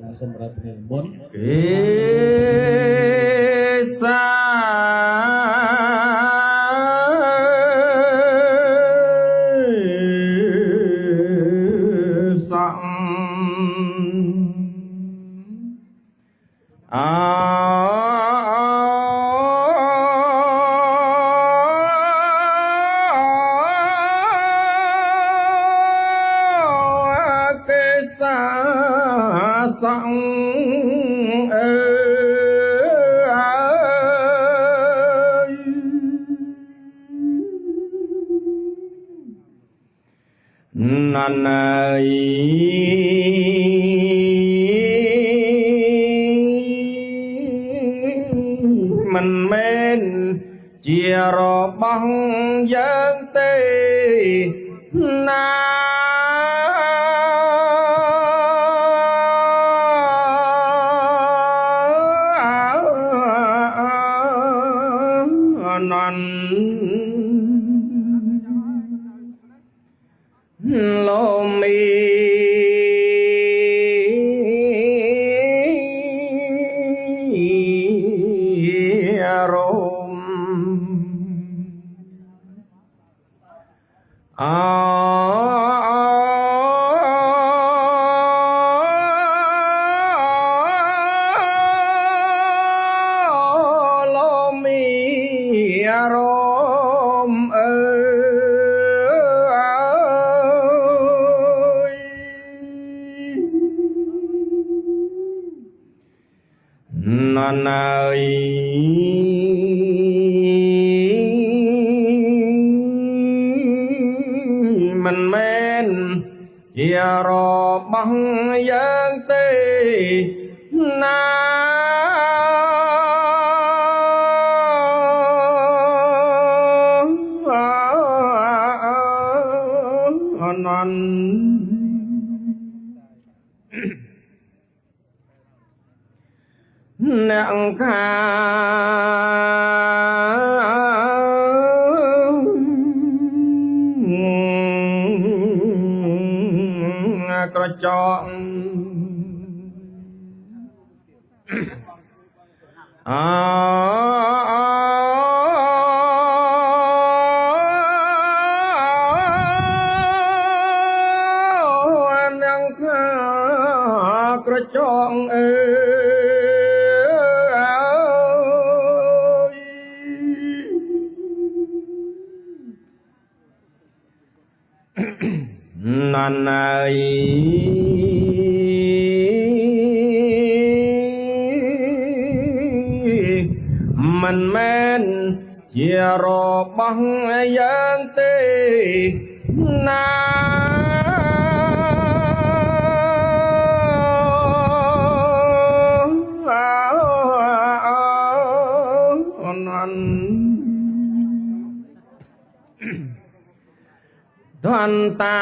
ណាសម្រាប់ព្រះមុនសាណានអើយមិនមែនជារបស់យើងទេណាណានលោមីរមលោមីរមណានអើយមិនមែនជារបស់យើងទេណាណានអ្នកខាក្រចកអ្នកខាក្រចកអើណានអើយមិនមែនជារបស់យើងទេណាទន្តា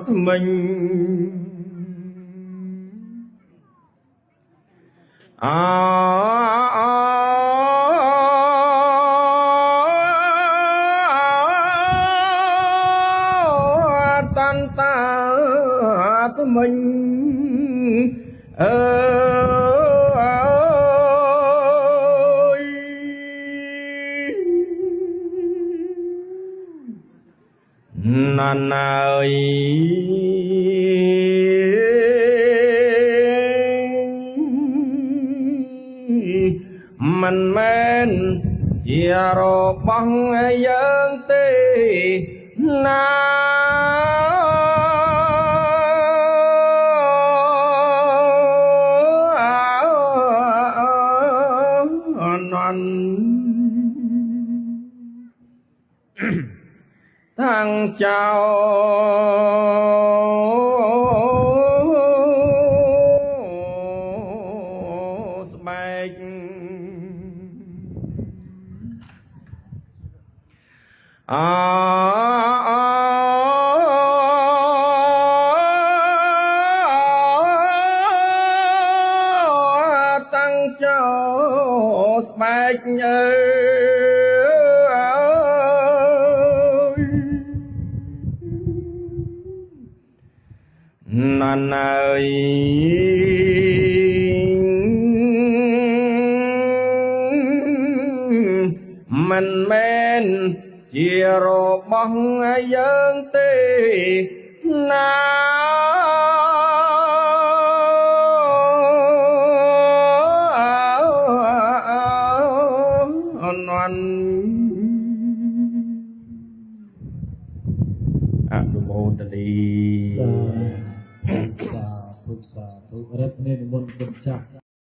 ថ្មិញតន្តាថ្មិញណានអើយមិនមែនជារបស់យើងទេណាណានតាំងចោស្បែកតាំងចោស្បែក nàn ơi mình men chia rô bóng dân tê noan Adumotali สาธุสาธุรับเน้นมนต์บนจัก